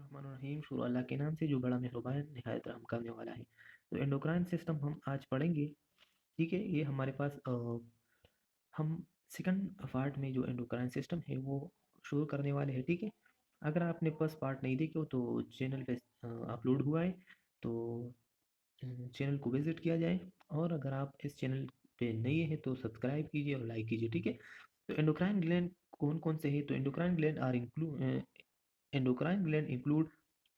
बिस्मिल्लाहिर्रहमानिर्रहीम। शुरू अल्लाह के नाम से जो बड़ा मेहरबान निहायत रहम करने वाला है। तो एंडोक्राइन सिस्टम हम आज पढ़ेंगे। ठीक है, ये हमारे पास हम सेकंड पार्ट में जो एंडोक्राइन सिस्टम है वो शुरू करने वाले हैं। ठीक है, अगर आपने फर्स्ट पार्ट नहीं देखे हो तो चैनल पे अपलोड हुआ है, तो चैनल को विजिट किया जाए। और अगर आप इस चैनल पे नए हैं तो सब्सक्राइब कीजिए और लाइक कीजिए। ठीक है, तो एंडोक्राइन ग्लैंड कौन कौन से हैं? तो endocrine gland are include endocrine gland include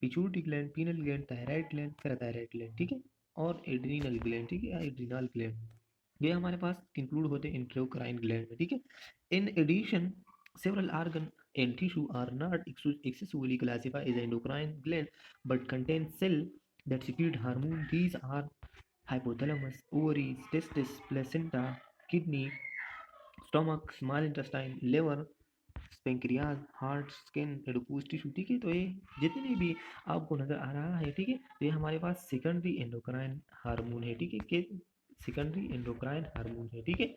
pituitary gland, pineal gland, thyroid gland, parathyroid gland. ठीक है, और एड्रीनल ग्लैंड। ठीक है, एड्रीनल ग्लैंड ये हमारे पास इंक्लूड होते हैं एंडोक्राइन ग्लैंड में। ठीक है, in addition several organ and tissue are not excessively classified as endocrine gland but contain cell that secrete hormone. These are hypothalamus, ovaries, testes, placenta, kidney, stomach, small intestine, liver, pancreas, heart, skin, adipose tissue. ठीक है, तो ये जितने भी आपको नजर आ रहा है, ठीक है, तो ये हमारे पास सेकेंडरी एंडोक्राइन हार्मोन है। ठीक है, के सेकेंडरी एंडोक्राइन हार्मोन है। ठीक है,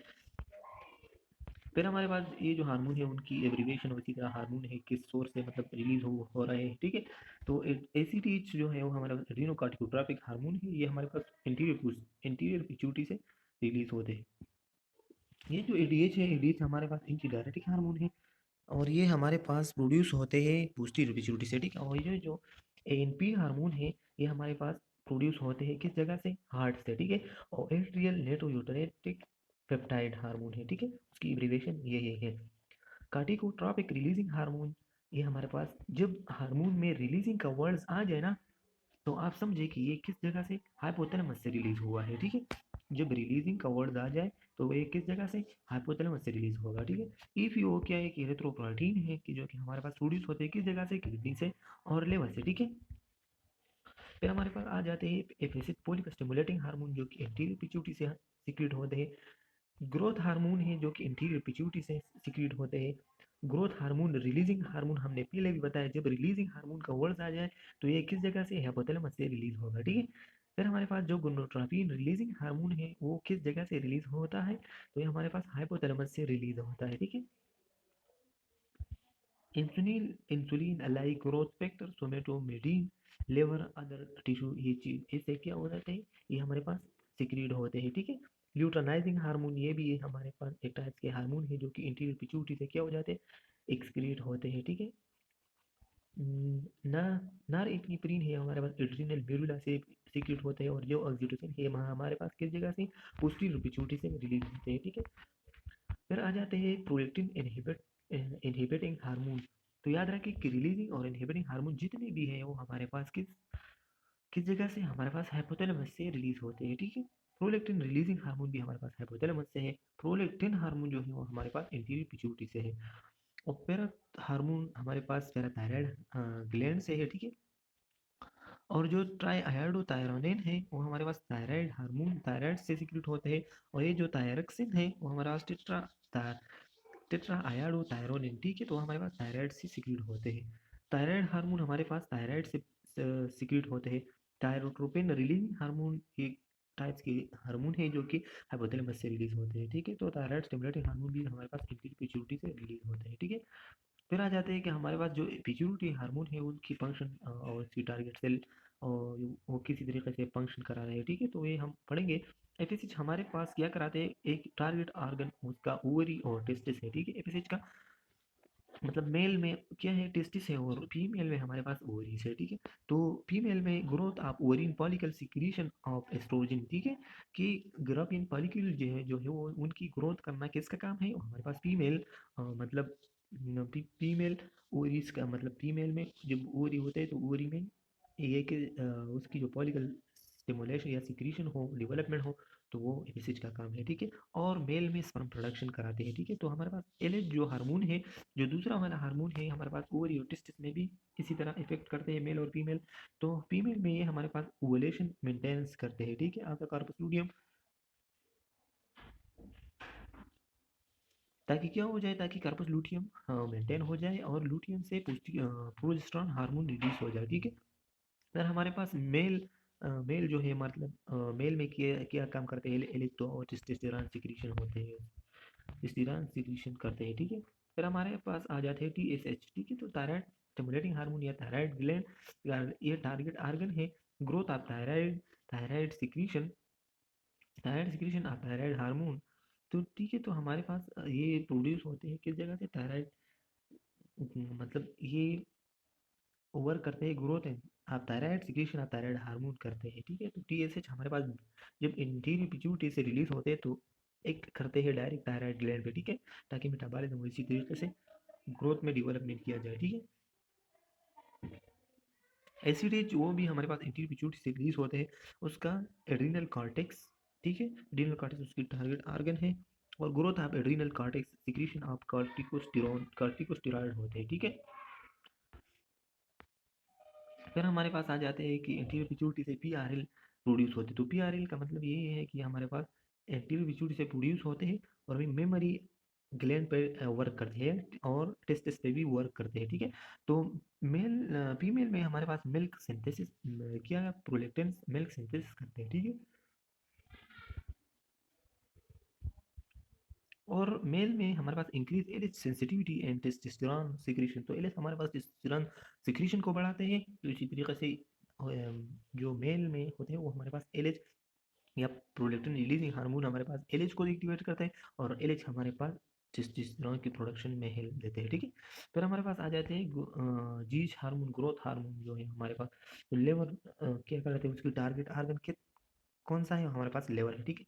फिर हमारे पास ये जो हार्मोन है उनकी एब्रीवेशन उसी तरह हार्मोन है किस सोर्स से मतलब रिलीज हो रहे हैं। ठीक है, तो एसीटीएच जो है वो हमारे पास एड्रीनोकार्टिकोट्रोपिक हार्मोन है। ये हमारे पास इंटीरियर पिट्यूटरी से रिलीज होते हैं। ये जो एडीएच है, एडीएच हमारे पास इंटीडायरेटिक हार्मोन है और ये हमारे पास प्रोड्यूस होते हैं पोस्टीरियर पिट्यूटरी से। ठीक है, और ये जो एएनपी हार्मोन है ये हमारे पास प्रोड्यूस होते हैं किस जगह से? हार्ट से। ठीक है, और एट्रियल नेटोयूटेरिक पेप्टाइड हार्मोन है। ठीक है, उसकी एब्रीविएशन ये है। कार्टिकोट्रोपिक रिलीजिंग हार्मोन, ये हमारे पास जब हार्मोन में रिलीजिंग का वर्ड्स आ जाए ना, तो आप समझे कि ये किस जगह से? हाइपोथैलेमस से रिलीज हुआ है। ठीक है, जब रिलीजिंग का वर्ड आ जाए तो ये किस जगह से? हाइपोथैलेमस से रिलीज होगा। ठीक है, इफ यू क्या है कि एरिथ्रोपोइटिन है कि जो कि हमारे पास प्रोड्यूस होते हैं किस जगह से? किडनी से और लिवर से। ठीक है, फिर हमारे पास आ जाते हैं एफिसिक पोलिक स्टिमुलेटिंग हार्मोन जो कि एंटीरियर पिट्यूटरी से सीक्रेट होते हैं। ग्रोथ हार्मोन है जो कि इंटीरियर पिट्यूटरी से सीक्रेट होते हैं। ग्रोथ हार्मोन रिलीजिंग हार्मोन हमने पहले भी बताया, जब रिलीजिंग हार्मोन का वर्ड आ जाए तो ये किस जगह से? हाइपोथैलेमस से रिलीज होगा। ठीक है, फिर हमारे पास जो गोनाडोट्रोपिन रिलीजिंग हार्मोन है वो किस जगह से रिलीज होता है? तो ये हमारे पास हाइपोथैलेमस से रिलीज होता है। ठीक है, insulin insulin alike growth factor, somatomedin, liver, other tissue, ये चीज इससे क्या हो जाते हैं? ये हमारे पास सिक्रीड होते हैं। ठीक है, ल्यूटनाइजिंग हार्मोन ये भी हमारे पास एक टाइप के हार्मोन है जो कि इंटीरियर पिट्यूटरी से क्या हो जाते हैं? एक्सक्रीट होते हैं। ठीक है, ना नार एपिनेफ्रिन है हमारे पास एड्रिनल मेडुला से सीक्रेट होते हैं, और जो ऑक्सीटोसिन है हमारे पास किस जगह से? पोस्टीरियर पिट्यूटरी से रिलीज होते हैं। ठीक है, फिर आ जाते हैं प्रोलेक्टिन इनहिबिटिंग हार्मोन। तो याद रखें कि रिलीजिंग और इनहिबिटिंग हार्मोन जितने भी हैं वो हमारे पास किस किस जगह से? हमारे पास हाइपोथैलेमस से रिलीज होते हैं। ठीक है, प्रोलेक्टिन रिलीजिंग हार्मोन भी हमारे पास हाइपोथैलेमस से है। प्रोलेक्टिन हार्मोन जो है वो हमारे पास इंटीरियर पिट्यूटरी से है। और पैरा हार्मोन हमारे पास पैराथायराइड ग्लैंड से है। ठीक है, और जो ट्राई आयोडोथायरोनिन है वो हमारे पास थायराइड हार्मोन थायराइड से सीक्रेट होते हैं। और ये जो थायरक्सिन है वो हमारे पास टेट्रा आयोडोथायरोनिन। ठीक है, तो हमारे पास थायराइड से सीक्रेट होते हैं। थायराइड हार्मोन हमारे पास थायराइड से सीक्रेट होते हैं। थायरोट्रोपिन रिलीजिंग हार्मोन एक टाइप्स के हार्मोन है जो कि हाइपोथैलेमस से रिलीज होते हैं। ठीक है, तो थायराइड स्टिमुलेटिंग हार्मोन भी हमारे पास इंटीरियर पिट्यूटरी से रिलीज होते हैं। ठीक है, फिर आ जाते हैं कि हमारे पास जो पिट्यूटरी हार्मोन है उनकी फंक्शन और उसकी टारगेट सेल और वो किसी तरीके से फंक्शन करा रहे हैं। ठीक है, तो ये हम पढ़ेंगे। एफएसएच हमारे पास क्या कराते हैं? एक टारगेट ऑर्गन उसका ओवरी और टेस्टिस है। ठीक है, एफएसएच का मतलब मेल में क्या है? टेस्टिस है, और फीमेल में हमारे पास ओवरीज है। ठीक है, तो फीमेल में growth of ovarian follicle secretion of estrogen. ठीक है, कि ग्राफियन पॉलिक्यूल जो है वो उनकी ग्रोथ करना किसका काम है? हमारे पास फीमेल मतलब फीमेल ओवरीज का मतलब फीमेल में जब ओवरी होते हैं तो ओवरी में ये कि उसकी जो पॉलिकल स्टिमुलेशन या सिक्रीशन हो, डेवलपमेंट हो, तो वो एफएसएच का काम है। ठीक है, और मेल में स्पर्म प्रोडक्शन कराते हैं। ठीक है, तो हमारे पास एलएच जो हार्मोन है, जो दूसरा वाला हार्मोन है हमारे पास ओवरी और टेस्टिस में भी इसी तरह इफेक्ट करते हैं मेल और फीमेल। तो फीमेल में ये हमारे पास ओवुलेशन मेंटेनेंस करते हैं। ठीक है, आपका कार्पस लूटियम, ताकि क्या हो जाए? ताकि कार्पस लूटियम मेंटेन हो जाए और लूटियम से प्रोजेस्टेरॉन हार्मोन रिलीज हो जाए। ठीक है, फिर हमारे पास मेल जो है मतलब मेल में क्या क्या काम करते हैं? इलेक्ट्रो और टेस्टोस्टेरोन सिक्रीशन होते हैं, टेस्टोस्टेरोन सिक्रीशन करते हैं। ठीक है, फिर हमारे पास आ जाते हैं टीएसएच। ठीक है, तो थायराइड स्टिमुलेटिंग हार्मोन या थायराइड ग्लैंड ये टारगेट आर्गन है growth of thyroid thyroid secretion of thyroid hormone. तो ठीक है, तो हमारे पास ये प्रोड्यूस होते हैं किस जगह से, थायराइड, मतलब ये वर्क करते हैं ग्रोथ है आप थायराइड सिक्रीशन आप थायराइड हार्मोन करते हैं। ठीक है, तो टीएसएच हमारे पास जब इंटीरियर पिट्यूटरी से रिलीज होते हैं तो एक करते हैं डायरेक्ट थायराइड ग्लैंड पे। ठीक है, ताकि मेटाबॉलिज्म इसी तरीके से ग्रोथ में डेवलपमेंट किया जाए। ठीक है, एसिडेज वो भी हमारे पास इंटीरियर पिट्यूटरी से रिलीज होते हैं, उसका एड्रीनल कॉर्टेक्स। ठीक है, एड्रीनल कॉर्टेक्स उसकी टारगेट ऑर्गन है, और growth of adrenal cortex secretion of corticosteroid होते हैं। ठीक है, फिर हमारे पास आ जाते हैं कि एंटीरियर पिट्यूटरी से पीआरएल प्रोड्यूस होते हैं। तो पीआरएल का मतलब ये है कि हमारे पास एंटीरियर पिट्यूटरी से प्रोड्यूस होते हैं और भी मेमोरी ग्लैंड पे वर्क करते हैं और टेस्टिस पे भी वर्क करते हैं। ठीक है, तो फीमेल में हमारे पास मिल्क सिंथेसिस क्या प्रोलेक्टेंस मिल्क सिंथेसिस करते हैं। ठीक है, और मेल में हमारे पास इंक्रीज एलिच सेंसिटिविटी एंड टेस्टोस्टेरोन सिक्रीशन। तो एलिच हमारे पास टेस्टोस्टेरोन सिक्रीशन को बढ़ाते हैं। तो इसी तरीके से जो मेल में होते हैं वो हमारे पास एलिच या प्रोलेक्टिन रिलीजिंग हार्मोन हमारे पास एलएच को एक्टिवेट करते हैं, और एलएच हमारे पास टेस्टोस्टेरोन की प्रोडक्शन में हेल्प देते हैं। ठीक है, फिर हमारे पास आ जाते हैं जीज हार्मोन ग्रोथ हार्मोन जो है हमारे पास। तो लेवर क्या करते हैं, उसकी टारगेट आर्गन के कौन सा है, हमारे पास लेवर है। ठीक है,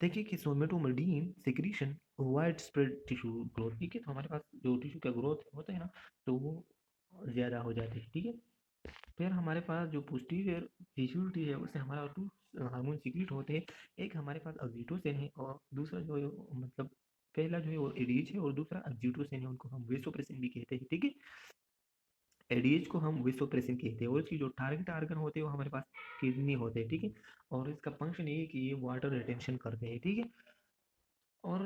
देखिए कि somatomedin secretion wide spread tissue growth. ठीक है, तो हमारे पास जो टिश्यू का ग्रोथ होता है ना, तो वो ज़्यादा हो जाती है। ठीक है, फिर हमारे पास जो पोस्टीरियर पिट्यूटरी है उससे हमारा टू हार्मोन सीक्रेट होते हैं। एक हमारे पास ऑक्सीटोसिन है और दूसरा जो है मतलब पहला जो है वो एडीएच है और दूसरा ऑक्सीटोसिन है, उनको हम वेसोप्रेसिन भी कहते हैं। ठीक है, एडीएच को हम वेसोप्रेसिन कहते हैं, और इसकी जो टारगेट आर्गन होते हैं वो हमारे पास किडनी होते हैं। ठीक है, और इसका फंक्शन ये है कि ये वाटर रिटेंशन करते हैं। ठीक है, और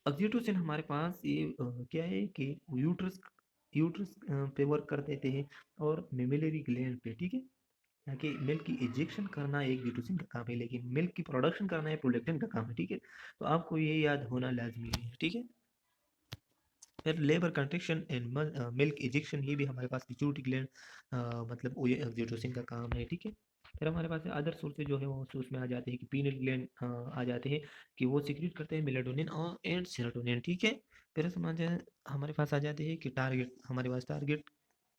ऑक्सीटोसिन हमारे पास ये क्या है कि यूट्रस यूट्रस पे वर्क कर देते हैं और मेमिलरी ग्लैंड पे। ठीक है, ताकि मिल्क की इंजेक्शन करना एक ऑक्सीटोसिन का काम है, लेकिन मिल्क की प्रोडक्शन करना है प्रोलेक्टिन का काम है। ठीक है, तो आपको ये याद होना लाजमी है। ठीक है, फिर लेबर कंट्रिक्शन एंड मिल्क इंजेक्शन ये भी हमारे पास पिट्यूटरी ग्लैंड मतलब वो ये ऑक्सीटोसिन का काम है। ठीक है, फिर हमारे पास अदर सोर्सेज जो है वो उसमें आ जाते हैं कि पीनल ग्लैंड आ जाते हैं कि वो सिक्रीट करते हैं मेलाटोनिन और एंड सेरोटोनिन। ठीक है, फिर समझ हमारे पास आ जाते हैं कि टारगेट हमारे पास टारगेट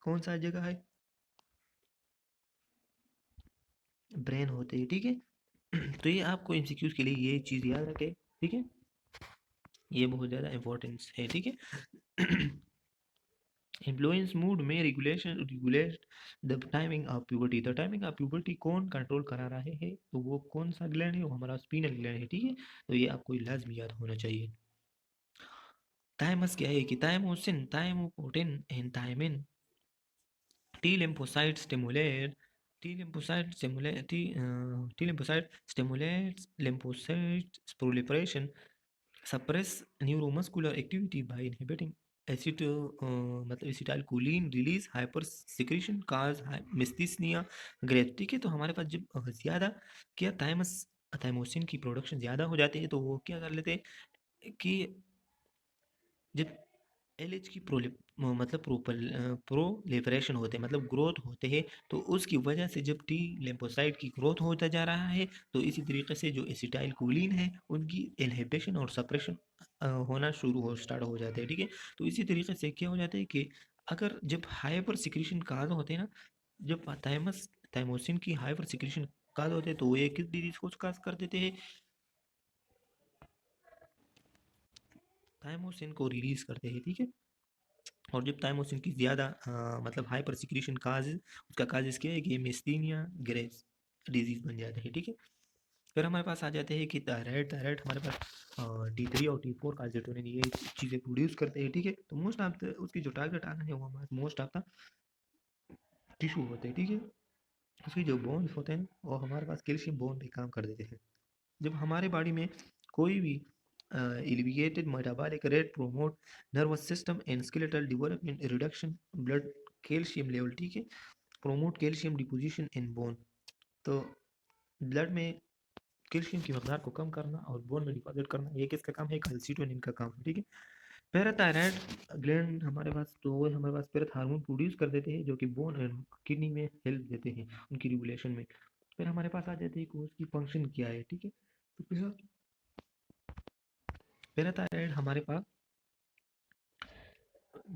कौन सा जगह है, ब्रेन होते हैं। ठीक है, तो ये आपको एमसीक्यूज के लिए ये चीज़ याद रखें। ठीक है, ये बहुत ज़्यादा इंपॉर्टेंस है। ठीक है, इन्फ्लुएंस मूड में regulate the timing of puberty. The timing of puberty कौन कंट्रोल करा रहे हैं, तो वो कौन सा ग्लैंड है, वो हमारा स्पिनल ग्लैंड है। ठीक है, तो ये आपको लाजमी याद होना चाहिए। थाइमस क्या है कि thymosin thymopoietin and thymine T lymphocyte stimulate T lymphocyte stimulate T lymphocyte stimulates lymphocyte proliferation, suppress neuromuscular activity by inhibiting मतलब एसिटाइलकोलिन रिलीज हाइपर सिक्रीशन काज मिस्थीनिया ग्रेथ। ठीक है, तो हमारे पास जब ज़्यादा क्या थाइमोसिन की प्रोडक्शन ज़्यादा हो जाती है तो वो क्या कर लेते हैं कि जब एलएच की मतलब प्रोलिफरेशन होते हैं मतलब ग्रोथ होते हैं, तो उसकी वजह से जब टी लिम्फोसाइट की ग्रोथ होता जा रहा है तो इसी तरीके से जो एसिटाइल कोलिन है उनकी इनहिबिशन और सप्रेशन होना शुरू हो स्टार्ट हो जाते हैं। ठीक है, तो इसी तरीके से क्या हो जाता है कि अगर जब हाइपर सिक्रीशन काज होते हैं ना, जब थाइमोसिन की हाइपर सिक्रीशन काज होते हैं तो वो ये किस डिजीज को काज कर देते हैं, थाइमोसिन को रिलीज करते हैं। ठीक है, और जब थाइमोसिन की ज़्यादा मतलब हाइपर सिक्रीशन काज उसका काज क्या है कि मिस्थीनिया ग्रेव्स डिजीज बन जाता है। ठीक है, फिर हमारे पास आ जाते हैं कि थायराइड थायराइड हमारे पास T3 और T4 कार्बोनेट ये चीज़ें प्रोड्यूस करते हैं। ठीक है, तो मोस्ट ऑफ द उसकी जो टारगेट आना है वो हमारे मोस्ट ऑफ द टिश्यू होते हैं। ठीक है, उसकी जो बोन्स होते हैं वो हमारे पास कैल्शियम बोन पे काम कर देते हैं। जब हमारे बॉडी में कोई भी elevated metabolic rate promote nervous system and skeletal development reduction blood calcium level। ठीक है, promote calcium deposition in bone। तो ब्लड में कैल्शियम की मकदार को कम करना और बोन में डिपॉजिट करना ये किसका काम है, कैल्शिटोनिन का काम है। ठीक है, पैराथायराइड ग्लैंड हमारे पास, तो वो हमारे पास पैराथ हार्मोन प्रोड्यूस कर देते हैं जो कि बोन एंड किडनी में हेल्प देते हैं उनकी रेगुलेशन में। फिर हमारे पास आ जाते हैं कि उसकी फंक्शन क्या है, ठीक है। तो पैराथायराइड हमारे पास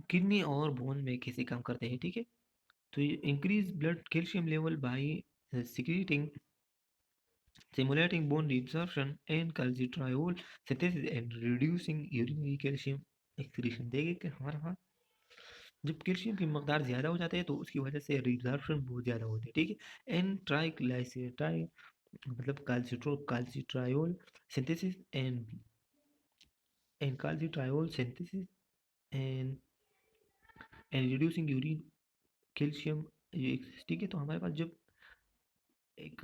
किडनी और बोन में कैसे काम करते हैं, ठीक है। तो ये increase blood calcium level by secreting stimulating bone resorption and calcitriol synthesis and reducing urinary calcium excretion। देखिए कि हमारे पास जब कैल्शियम की मकदार ज़्यादा हो जाती है तो उसकी वजह से रिजर्प्शन बहुत ज़्यादा होती है, ठीक है। एन ट्राई मतलब calcitriol synthesis and calcitriol synthesis and reducing urine calcium, ठीक है। तो हमारे पास जब एक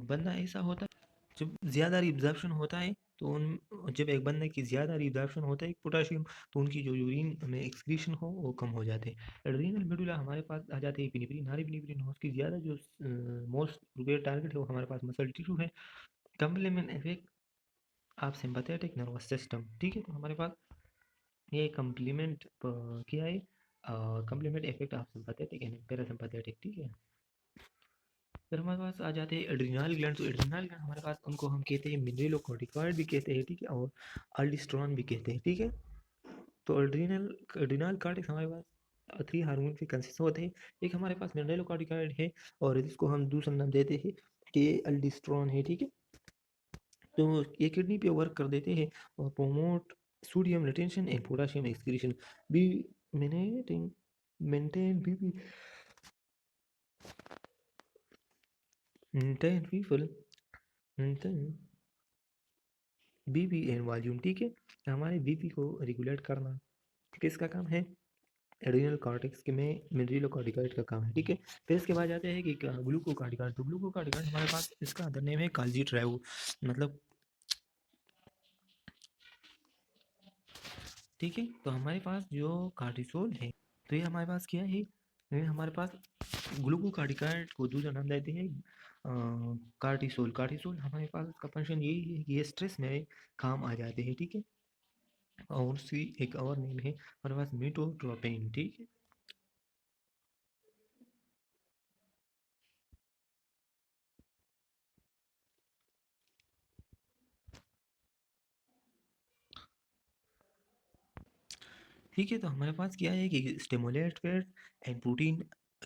बंदा ऐसा होता है जब ज़्यादा रिब्जॉर्प्शन होता है, तो उन जब एक बंदे की ज़्यादा रिब्जॉर्प्शन होता है पोटाशियम, तो उनकी जो यूरिन में एक्सक्रीशन हो वो कम हो जाते हैं। एड्रीनल मेडुला हमारे पास आ जाते हैं एपिनेफ्रिन नॉरएपिनेफ्रिन हो, उसकी ज़्यादा जो मोस्ट प्रोबेबल टारगेट है वो हमारे पास मसल टिश्यू है। Complement effect of sympathetic nervous system, ठीक है। तो हमारे पास ये कंप्लीमेंट क्या है, complement effect of sympathetic and parasympathetic, ठीक है। फिर हमारे पास आ जाते हैं एड्रीनल ग्लैंड। तो एड्रीनल ग्लैंड हमारे पास उनको हम कहते हैं मिनरलोकॉर्टिकॉइड भी कहते हैं, ठीक है, और अल्डिस्ट्रॉन भी कहते हैं, ठीक है। तो एड्रीनल एड्रीनल कार्टेक्स हमारे पास थ्री हार्मोन से कंसिस्ट होते हैं। एक हमारे पास मिनरलोकॉर्टिकॉइड है और जिसको हम दूसरा नाम देते हैं कि अल्डिस्ट्रॉन है, ठीक है। तो ये किडनी पे वर्क कर देते हैं और promote sodium retention and potassium excretion be maintain maintain BP maintain people maintain BP and volume, ठीक है। हमारे बीपी को रेगुलेट करना किसका काम है, एड्रिनल कॉर्टेक्स के में मिनरलोकॉर्टिकॉइड का काम है, ठीक है। फिर इसके बाद जाते हैं कि ग्लूकोकार्टिकॉइड। तो ग्लूकोकार्टिकॉइड हमारे पास इसका अदर नेम है काल्जिट्रायो, मतलब, ठीक है। तो हमारे पास जो कार्टिसोल है, तो ये हमारे पास क्या है, ये हमारे पास ग्लूकोकार्टिकॉइड को दूसरा नाम देते हैं कार्टिसोल। कार्टिसोल हमारे पास इसका फंक्शन यही है कि ये स्ट्रेस में काम आ जाते हैं, ठीक है। और उसकी एक और नेम है हमारे पास मिटोट्रोपिन, ठीक है। ठीक है, तो हमारे पास क्या है कि stimulate fat and protein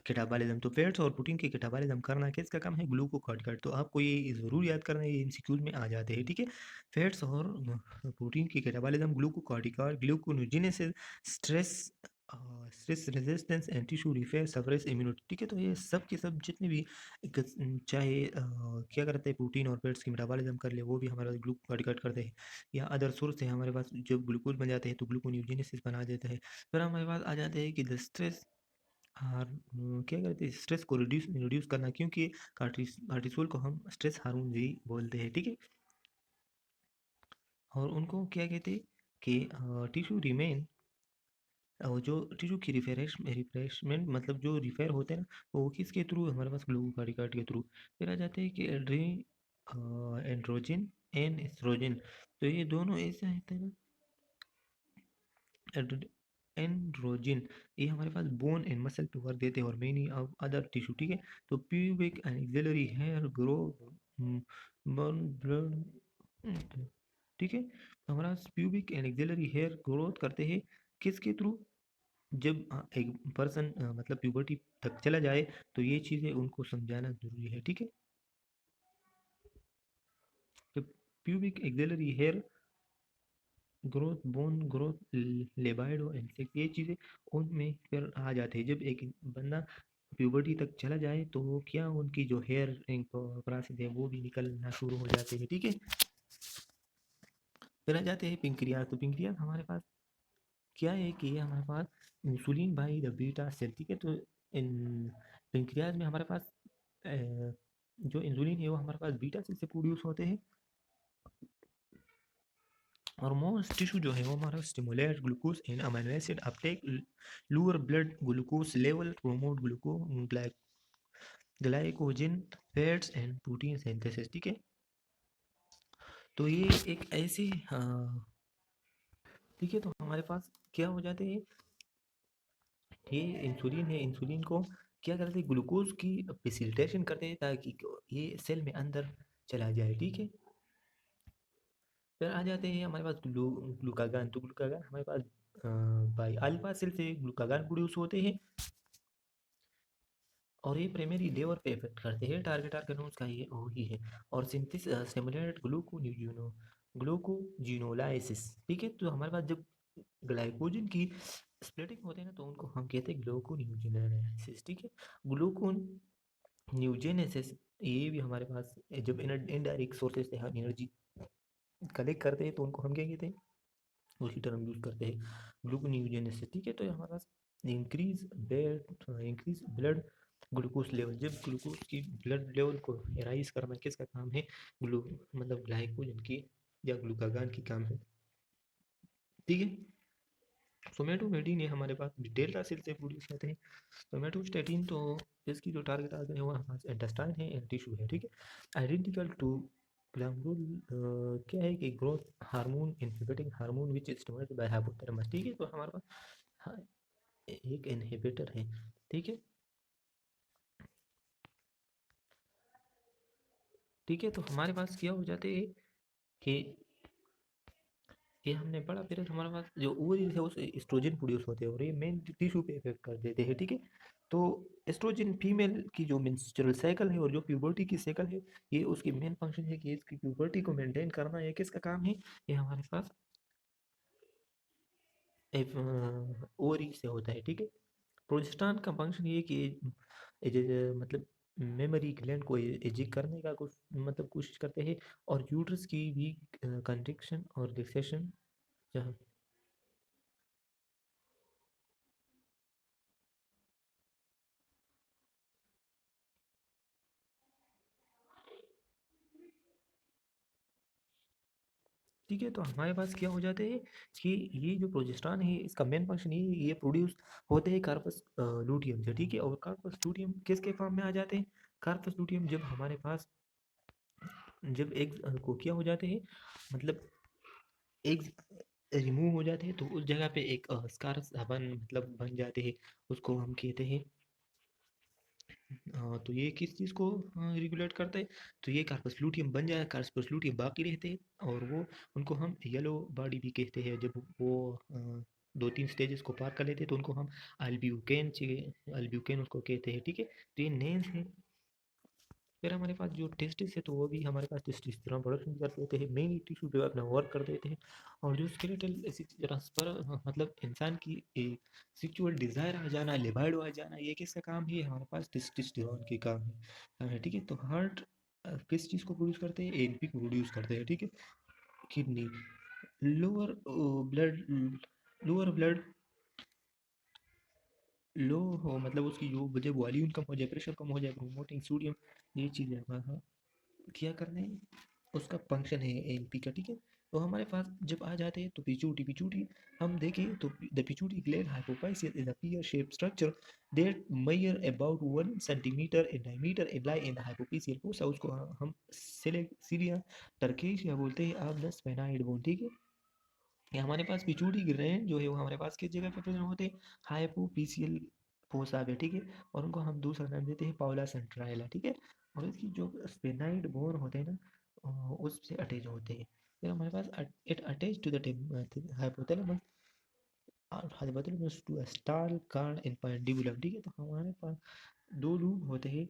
catabolism. तो फैट्स और प्रोटीन के कैटाबॉलिज्म करना किसका काम है, ग्लूकोकॉर्टिकॉइड। तो आपको ये ज़रूर याद करना है, ये एमसीक्यूज में आ जाते हैं, ठीक है। फैट्स और प्रोटीन की catabolism, glucocorticoid, gluconeogenesis, stress stress resistance and tissue repair, suppress immunity, ठीक है। तो ये सब के सब जितने भी चाहे क्या करते हैं प्रोटीन और फैट्स की मेटाबॉलिज्म कर ले, वो भी हमारा ग्लूकोकॉर्टिकॉइड करते हैं। या अदर सोर्स है हमारे पास, जब ग्लूकोज बन जाते हैं तो ग्लूकोन्यूजेनेसिस बना देता है। फिर हमारे पास आ जाते हैं कि द स्ट्रेस हार क्या करते हैं, स्ट्रेस को रिड्यूस रिड्यूस करना, क्योंकि कार्टिसोल को हम स्ट्रेस हार्मोन भी बोलते हैं, ठीक है। और उनको क्या कहते हैं कि टिश्यू रिमेन, और जो टिश्यू की रिफ्रेशमेंट मतलब जो रिपेयर होते हैं ना, वो किसके थ्रू, हमारे पास ग्लूकोकार्टिकॉइड के थ्रू। फिर आ जाते हैं कि एंड्रोजन एंड एस्ट्रोजन। तो ये दोनों ऐसे होते हैं ना, एंड्रोजन ये हमारे पास बोन एंड मसल पे वर्क देते हैं और मेनी ऑफ अदर टिश्यू, ठीक है। तो pubic and axillary hair grow blood, ठीक है। तो हमारा pubic and axillary hair growth करते हैं किसके थ्रू, जब एक पर्सन मतलब प्यूबर्टी तक चला जाए, तो ये चीज़ें उनको समझाना जरूरी है, ठीक है। तो pubic axillary hair growth, bone growth, libido insect, ये चीज़ें उनमें फिर आ जाते हैं जब एक बंदा प्यूबर्टी तक चला जाए, तो वो क्या उनकी जो हेयर प्रासित है वो भी निकलना शुरू हो जाते हैं, ठीक है। फिर आ जाते हैं पिंक्रियास। तो पिंक्रियास हमारे पास क्या है कि ये हमारे पास insulin by the beta cell, ठीक है। तो इन पिंक्रियास में हमारे पास जो इंसुलिन है वो हमारे पास बीटा सेल से प्रोड्यूस होते हैं। और मोस्ट टिश्यू जो है वो हमारा stimulate glucose and amino acid Uptake, lower blood glucose level, promote glycogen fats and protein synthesis, ठीक है। तो ये एक ऐसी ठीक है। तो हमारे पास क्या हो जाते हैं, ये इंसुलिन है, इंसुलिन को क्या करते हैं, ग्लूकोज की फैसिलिटेशन करते हैं ताकि ये सेल में अंदर चला जाए। ठीक है। फिर आ जाते हैं हमारे पास ग्लूकागान। तो ग्लूकागान हमारे पास बाई अल्फा सेल से ग्लूकागान प्रोड्यूस होते हैं और ये प्राइमरी लेवर पे इफेक्ट करते हैं। टारगेट ऑर्गेनोज का ये वही है। और सिंथेसिस स्टिमुलेटेड ग्लूकोजिनोलाइसिस। ठीक है। तो हमारे पास जब ग्लाइकोजन की स्प्लिटिंग होते हैं ना, तो उनको हम कहते हैं ग्लूकोन्यूजिनोलाइसिस। ठीक है। ग्लूकोन न्यूजेनेसिस, ये भी हमारे पास जब इनडायरेक्ट सोर्सेज से हम एनर्जी कलेक्ट करते हैं तो उनको हम क्या कहते हैं, उसी टर्म यूज करते हैं, ग्लूकोन्यूजेनेसिस। ठीक है। तो ये हमारे पास इंक्रीज ब्लड ग्लूकोज लेवल, जब ग्लूकोज की ब्लड लेवल को राइज करना किसका काम है, ग्लू मतलब ग्लाइकोजन की या ग्लूकागान की काम है। ठीक है। सोमेटोमेटिन ये हमारे पास डेल्टा सेल से प्रोड्यूस होते हैं। सोमेटोस्टेटिन तो इसकी जो टारगेट आ गए वो हमारे पास इंटेस्टाइन है, टिश्यू है। ठीक है। आइडेंटिकल टू ग्लैमरुल क्या है कि growth hormone inhibiting hormone which stimulated by hypothalamus. ठीक है। तो हमारे पास हाँ, एक इनहिबिटर है। ठीक है। ठीक है। तो हमारे पास क्या हो जाते हैं कि ये हमने पढ़ा, फिर हमारे पास जो ओवरीज है उस एस्ट्रोजन प्रोड्यूस होते हैं और ये मेन टिश्यू पे इफेक्ट कर देते हैं। ठीक है। तो एस्ट्रोजन फीमेल की जो मेंस्ट्रुअल साइकिल है और जो प्यूबर्टी की साइकिल है, ये उसकी मेन फंक्शन है कि इसकी प्यूबर्टी को मेंटेन करना, ये किसका काम है, ये हमारे पास ओवरी से होता है। ठीक है। प्रोजेस्टेरॉन का फंक्शन ये है कि मतलब मेमोरी ग्लैंड को एजिक करने का कुछ मतलब कोशिश करते हैं और यूट्रस की भी कंट्रक्शन और रिलैक्सेशन। ठीक है। तो हमारे पास क्या हो जाते हैं कि ये जो प्रोजेस्टेरॉन है इसका मेन फंक्शन ये प्रोड्यूस होते हैं कार्पस लूटियम से। ठीक है। और कार्पस लूटियम किसके फॉर्म में आ जाते हैं, कार्पस लूटियम जब हमारे पास जब एग्स को क्या हो जाते हैं, मतलब एग्स रिमूव हो जाते हैं तो उस जगह पे एक स्कार्स बन मतलब बन जाते हैं, उसको हम कहते हैं। हाँ, तो ये किस चीज़ को रेगुलेट करता है, तो ये कार्पस लूटियम बन जाए, कार्पस लूटियम बाकी रहते हैं और वो उनको हम येलो बॉडी भी कहते हैं। जब वो दो तीन स्टेजेस को पार कर लेते हैं तो उनको हम अल्ब्यूकेन उसको कहते हैं। ठीक है। तो ये नेम्स हैं। फिर हमारे पास जो टेस्टिस है तो वो भी हमारे पास टेस्टोस्टेरोन प्रोडक्शन कर देते हैं, मेन टिश्यू पे अपना वर्क कर देते हैं। और जो स्केलेटल ट्रांसफर मतलब इंसान की सेक्सुअल डिज़ायर आ जाना, लिबिडो आ जाना, ये किसका काम है, हमारे पास टेस्टोस्टेरोन के काम है। ठीक है। तो हार्ट किस चीज़ को प्रोड्यूस करते हैं, एनपी को प्रोड्यूस करते हैं। ठीक है। Kidney lower blood lower blood low हो मतलब उसकी जो जब वॉल्यूम कम हो जाए, प्रेशर कम हो जाए, प्रोमोटिंग सोडियम, ये चीज़ें हमारा क्या करने उसका फंक्शन है एएनपी का। ठीक है। तो हमारे पास जब आ जाते हैं तो पिचूटी हम देखें तो द पिचूटी gland hypophysis is a pear shape structure that measure about 1 centimetre in diameter in lie in the hypophyseal fossa, उसको हम सिलिया टर्किश या बोलते हैं आप द स्पेनाइड बोन। ठीक है। ये हमारे पास पिचूटी ग्लैंड जो है वो हमारे पास किस जगह पे प्रेजेंट होते हैं, हाइपोफिशियल फोसा पे। ठीक है। और उनको हम दूसरा नाम देते हैं पाउला सेंट्राइला। ठीक है। और इसकी जो स्पेनाइड बोन होते हैं ना उससे अटैच होते हैं। फिर हमारे पास it attach to the hypothalamus hypothalamus to stalk called infundibulum. ठीक है। तो हमारे पास दो लूप होते हैं,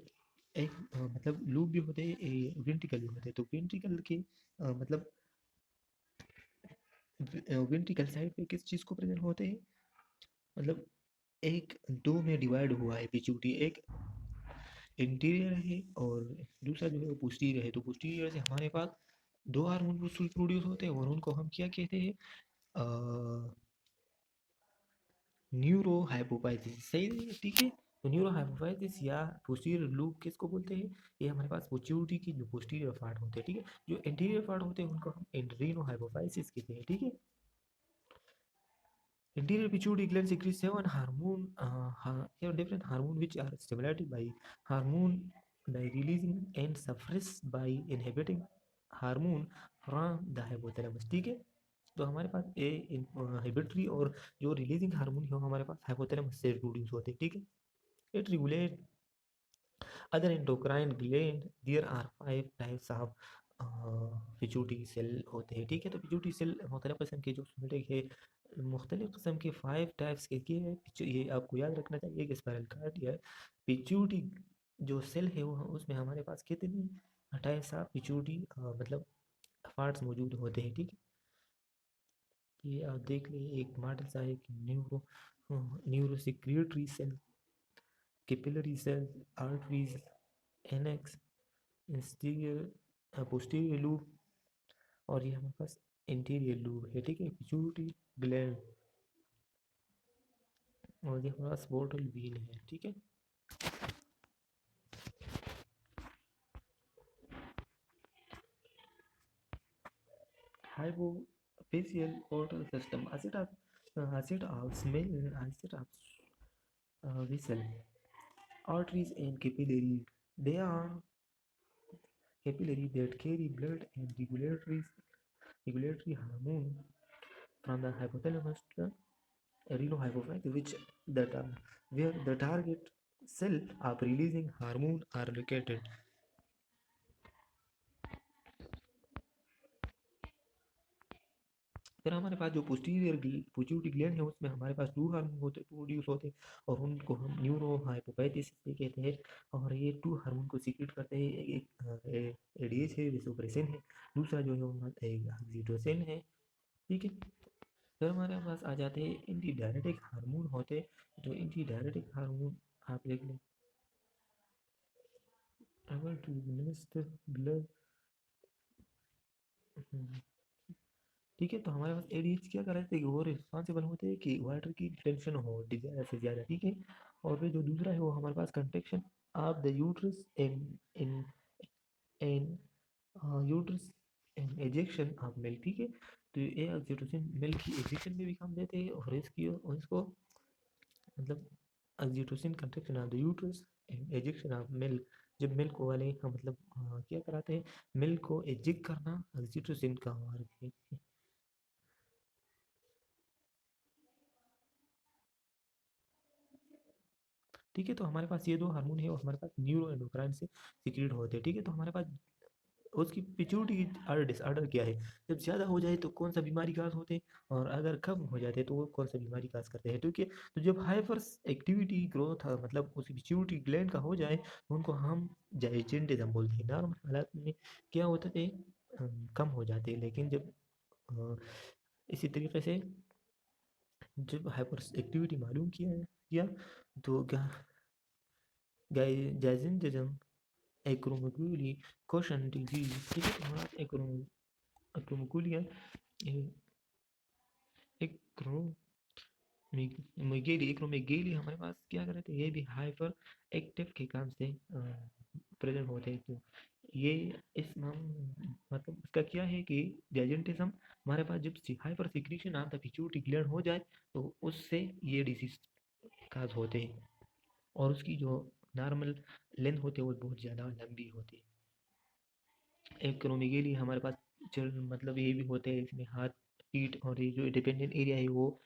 एक मतलब लूप भी होते हैं, वेंट्रिकल भी होते हैं। तो वेंट्रिकल के मतलब वेंट्रिकल साइड पे किस चीज़ को प्रेजेंट होते हैं, मतलब एक दो में डिवाइड हुआ है पिट्यूटरी, एक इंटीरियर है और दूसरा जो है वो पोस्टीरियर है। तो पोस्टीरियर से हमारे पास दो हार्मोन प्रोड्यूस होते हैं और उनको हम क्या कहते हैं, न्यूरो हाइपोपाइथिस। सही है। ठीक है। तो न्यूरो हाइपोपाइथिस या पोस्टीरियर लूप किसको बोलते हैं, ये हमारे पास पोस्टियोरिटी की जो पोस्टीरियर पार्ट होते हैं। ठीक है। जो इंटीरियर पार्ट होते हैं उनको हम एंड्रीनो हाइपोपाइसिस कहते हैं। ठीक है। Anterior pituitary gland secretes seven hormone, different hormone which are stimulated by hormone by releasing and suppressed by inhibiting hormone from the hypothalamus. ठीक है। तो हमारे पास ए इनहिबिटरी और जो रिलीजिंग हार्मोन है वो हमारे पास हाइपोथैलेमस से प्रोड्यूस होते हैं, ठीक है। It regulate other endocrine gland. There are 5 types of pituitary cell होते हैं, ठीक है। तो पिट्यूटरी सेल मुख्तलिफ किस्म के जो मिलेंगे, मुख्तलिफ किस्म के 5 टाइप्स के ये आपको याद रखना चाहिए कि स्पाइरल कार्ड या पिट्यूटरी जो सेल है वो उसमें हमारे पास कितनी टाइप्स ऑफ पिट्यूटरी मतलब पार्ट्स मौजूद होते हैं, ठीक है। ये आप देख लें, एक मॉडल सा है कि neuro cell, capillary cell, arteries, annex, interior posterior loop, और ये हमारे पास इंटीरियर लूप है, ठीक है। पिट्यूटरी ग्लैंड, और ये हमारे पास पोर्टल व्हील है, ठीक है। Hypophyseal portal system, acid of smell, acid of vessel, arteries and capillaries. They are capillary that carry blood and regulatory hormone from the hypothalamus to the renohypophysis, which that where the target cell of releasing hormone are located. फिर हमारे पास जो pituitary gland है उसमें हमारे पास 2 hormone होते produce होते हैं, और उनको हम न्यूरो हाइपोथैलेमस कहते हैं। और ये 2 हार्मोन को सीक्रेट करते हैं, एक एडीएच है, वेसोप्रेसिन है, दूसरा जो है वो ऑक्सीटोसिन है, ठीक है। फिर हमारे पास आ जाते हैं एंटी डायरेटिक हार्मोन होते, जो एंटी डायरेटिक हार्मोन आप देख लें, अगर टू मिनिस्टर ब्लड, ठीक है। तो हमारे पास एडीएच क्या कर रहे थे कि वो रिस्पॉन्सिबल होते हैं कि वाटर की रिटेंशन हो ज़्यादा से ज़्यादा, ठीक है। और फिर जो दूसरा है वो हमारे पास contraction of the uterus in in in uterus and ejection of milk, ठीक है। तो ये ऑक्सीटोसिन मिल्क की एजेक्शन में भी काम देते हैं, और इसको मतलब oxytocin contraction of the uterus and ejection of milk, जब मिल्क वाले मतलब क्या कराते हैं, मिल्क को एजेक्ट करना ऑक्सीटोसिन का वर्क है, ठीक है। तो हमारे पास ये 2 हार्मोन है और हमारे पास न्यूरो एंडोक्राइन से सीक्रेट होते हैं, ठीक है। तो हमारे पास उसकी पिट्यूटरी डिसऑर्डर क्या है, जब ज़्यादा हो जाए तो कौन सा बीमारी काज होते हैं, और अगर कम हो जाते हैं तो वो कौन सा बीमारी काज करते हैं, ठीक है। तो जब हाइपर एक्टिविटी ग्रोथ मतलब उस पिट्यूटरी ग्लैंड का हो जाए तो उनको हम जाइजेंटिज्म बोलते हैं। नॉर्मल हालात में क्या होते थे, कम हो जाते हैं, लेकिन जब अ, इसी तरीके से जब हाइपर एक्टिविटी मालूम किया तो जाइजेंटिज्म एक्रोमेगुली क्वेश्चन डिजीज, ठीक है। तो हमारा एक्रोमेगुलिया एक्रोमेगेली हमारे पास क्या कर रहे थे, ये भी हाइपर एक्टिव के काम से प्रेजेंट होते हैं। तो ये इस मतलब इसका क्या है कि जाइजेंटिज्म हमारे पास जब hyper secretion of the pituitary gland हो जाए तो उससे ये डिजीज काज होते हैं, और उसकी जो नॉर्मल लेंथ होती है वो बहुत ज़्यादा लंबी होती है। एक्रोमेगेली हमारे पास मतलब ये भी होते हैं, इसमें हाथ पीठ और ये जो डिपेंडेंट एरिया है वो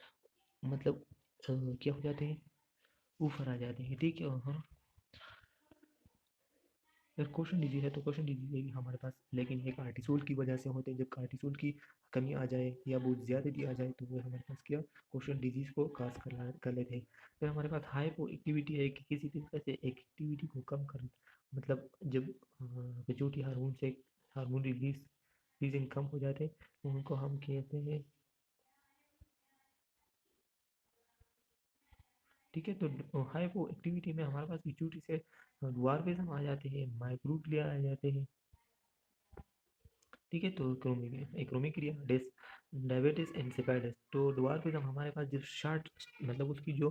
मतलब क्या हो जाते हैं, ऊपर आ जाते हैं, ठीक है। हाँ, अगर क्वेश्चन डिजीज है तो क्वेश्चन डिजीज भी हमारे पास, लेकिन ये कार्टिसोल की वजह से होते हैं। जब कार्टिसोल की कमी आ जाए या बहुत ज़्यादा भी आ जाए तो वो हमारे पास क्या क्वेश्चन डिजीज को काज कर लेते हैं। फिर हमारे पास हाइपो एक्टिविटी है कि किसी तरीके से एक्टिविटी को कम कर मतलब जब पिट्यूटरी हार्मोन से हार्मोन रिलीजिंग कम हो जाते हैं तो उनको हम कहते हैं, ठीक है। तो हाइपो एक्टिविटी में हमारे पास पिट्यूटरी से ड्वार्फिज्म आ जाते हैं, माइक्रोग्लिया आ जाते हैं, ठीक है। तो क्रोमिक्रिया डायबिटीज इंसिपिडिस, तो ड्वार्फिज्म हमारे पास जो शार्ट मतलब उसकी जो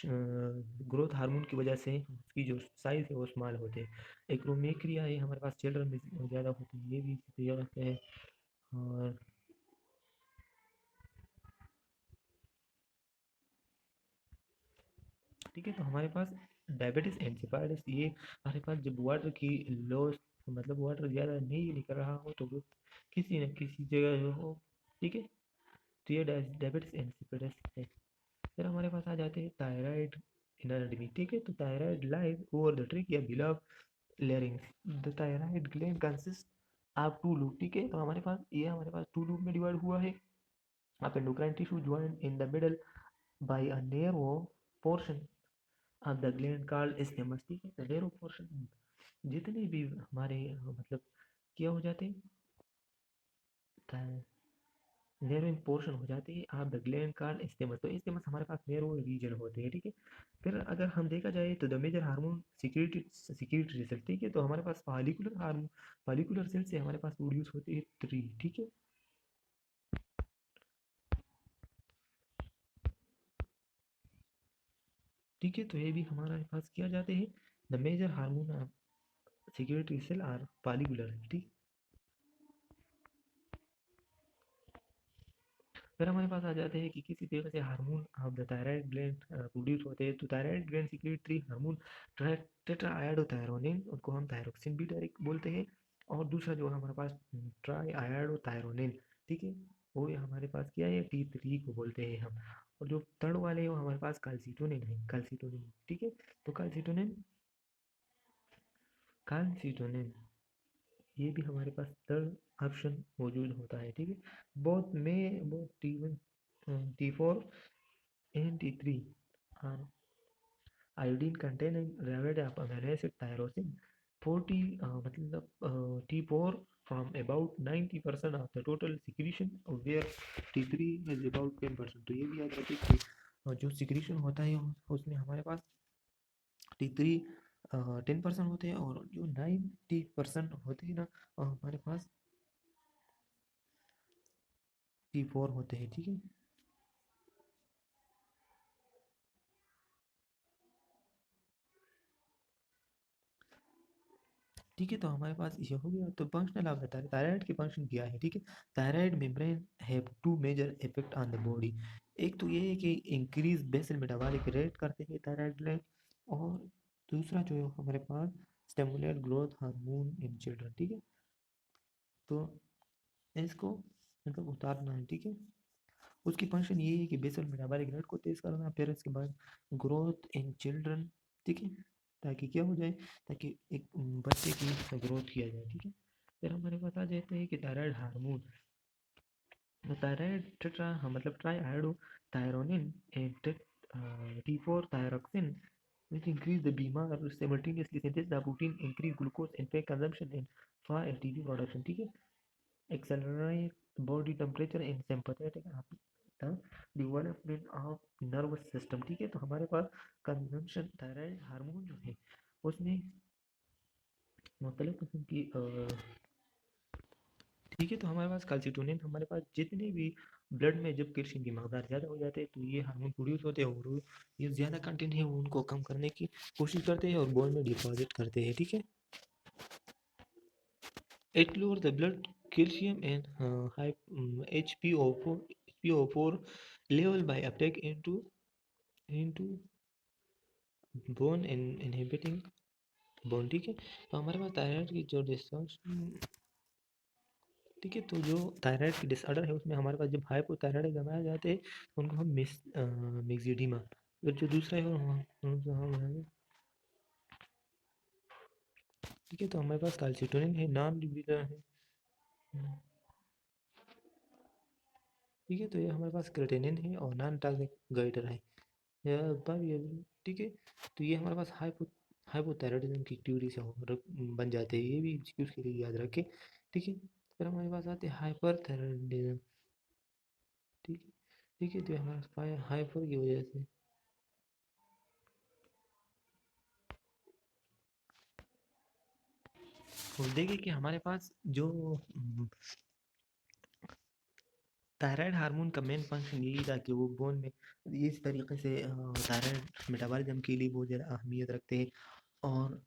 ग्रोथ हार्मोन की वजह से उसकी जो साइज है वो स्मॉल होते हैं। एक्रोमेक्रिया ये हमारे पास चिल्ड्रन में ज़्यादा होती है, ये भी इसी तरह से है। और ठीक है, तो हमारे पास डायबिटीज इंसिपिडिस ये हमारे पास जब वाटर की लॉस मतलब वाटर ज़्यादा नहीं निकल रहा हो तो वो किसी न किसी जगह हो, ठीक है। तो ये डायबिटीज इंसिपिडस है। फिर हमारे पास आ जाते हैं थायराइड एनाटॉमी, ठीक है। तो thyroid lies over the trachea या below larynx. The thyroid gland consist of two lobe, ठीक है। तो हमारे पास ये हमारे पास टू लूप में डिवाइड हुआ है। आप endocrine tissue join in the middle by a narrow portion of the gland called isthmus, ठीक है। तो नैरो पोर्शन जितने भी हमारे मतलब क्या हो जाते हैं, नैरो पोर्शन हो जाते हैं आप द ग्लैंड कॉल्ड isthmus। तो isthmus हमारे पास नैरो रीजन होते हैं, ठीक है। फिर अगर हम देखा जाए तो the major hormone secretory cell, ठीक है। तो हमारे पास फॉलिकुलर हार्मोन, फॉलिकुलर सेल से हमारे पास प्रोड्यूस होते हैं 3, ठीक है। ठीक है, तो ये भी हमारे पास किया जाते हैं। The major hormone secretory cell are follicular, ठीक। फिर हमारे पास आ जाते हैं कि किसी तरीके से hormone of the thyroid gland produce होते हैं। तो thyroid gland secret 3 hormone tetraiodothyronine, उनको हम थायरोक्सिन भी डायरेक्ट बोलते हैं। और दूसरा जो है हमारे पास ट्राई आयोडोथायरोनिन, ठीक है। वो हमारे पास क्या है, T3 को बोलते हैं हम। और जो थर्ड वाले वो हमारे पास कैल्सिटोनिन है, कैल्सिटोनिन, ठीक है। तो कैल्सिटोनिन, कैल्सिटोनिन ये भी हमारे पास थर्ड ऑप्शन मौजूद होता है, ठीक है। Both T1 T4 and T3 are iodine containing derived of amino acid tyrosine 40 मतलब T4 from about 90% of the total secretion where T3 is about 10%। तो ये भी याद रखिए कि जो सिक्रीशन होता है उसमें हमारे पास T3 10% होते हैं और जो 90% होते हैं ना हमारे पास T4 होते हैं, ठीक है। ठीक है, तो हमारे पास ये हो गया। तो फंक्शनल आप बता रहे थायराइड की फंक्शन क्या है, ठीक है। Thyroid membrane have two major effect on the body. एक तो ये है कि इंक्रीज बेसल मेटाबॉलिक रेट करते हैं थायराइड ग्लैंड, और दूसरा जो है हमारे पास stimulate growth hormone in children, ठीक है। तो इसको मतलब उतारना है, ठीक है। उसकी फंक्शन ये है कि बेसल मेटाबॉलिक रेट को तेज करना, फिर इसके बाद ग्रोथ इन चिल्ड्रन, ठीक है। ताकि क्या हो जाए, ताकि एक बच्चे की ग्रोथ किया जाए, ठीक है। फिर हमारे पास आ जाते हैं कि थायराइड हार्मोन। तो थायराइड टेट्रा मतलब triiodothyronine and T4 thyroxine which increase the बीमार simultaneously synthesize the protein, increase glucose and fat consumption and far ATP production, ठीक है। accelerate body temperature and sympathetic the development of nervous system, ठीक है। तो हमारे पास consumption thyroid hormone जो है उसमें मुख्तलिफ किस्म की ठीक है। तो हमारे पास कैल्सिटोनिन, हमारे पास जितने भी ब्लड में जब कैल्शियम की मकदार ज़्यादा हो जाते हैं तो ये हार्मोन प्रोड्यूस होते हैं और ये ज़्यादा कंटेंट है वो उनको कम करने की कोशिश करते हैं और बोन में डिपॉजिट करते हैं, ठीक है। It lowers the blood calcium and HPO4 level by uptake into bone and inhibiting bone, ठीक है। तो हमारे पास थायराइड की जो डिसफंक्शन, ठीक है। तो जो थायराइड की डिसऑर्डर है उसमें हमारे पास जब हाइपोथायराइड जमाए जाते हैं तो उनको हम मिक्सिडीमा, फिर जो दूसरा है वो ठीक है। तो हमारे पास कैल्सिटोनिन है, नॉन लिबिडर है, ठीक है। तो ये हमारे पास क्रेटेनिन है और नॉन टॉक्सिक गाइडर है, ये ठीक है। तो ये हमारे पास हाइपोथायराइडिज्म की ट्यूरी से बन जाते हैं, ये भी एमसीक्यूज के लिए याद रखें, ठीक है। फिर हमारे पास आते हैं हाइपरथायराइडिज्म, ठीक है। ठीक है, तो हमारे पास हाइपर की वजह से तो देखिए कि हमारे पास जो थायराइड हार्मोन का मेन फंक्शन यही था कि वो बोन में इस तरीके से थायराइड मेटाबॉलिज्म के लिए बहुत ज़्यादा अहमियत रखते हैं। और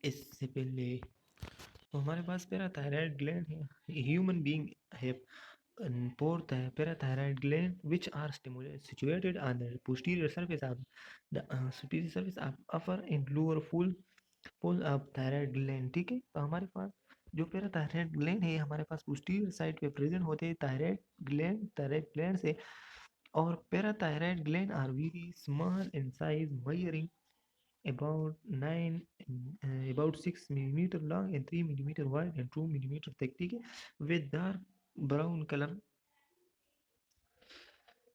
इससे पहले तो हमारे पास पैराथायराइड ग्लैंड है, ह्यूमन बीइंग है four parathyroid gland which are situated on the posterior surface of the superior surface of upper and lower full of thyroid gland, ठीक है। तो हमारे पास जो पैराथायरॉयड ग्लैंड है हमारे पास पोस्टीरियर साइड पे प्रेजेंट होते हैं थायराइड ग्लैंड से। और parathyroid gland are very small in size, measuring about 9 about 6 millimeter long and 3 millimeter wide and 2 millimeter thick, ठीक है, with dark brown color।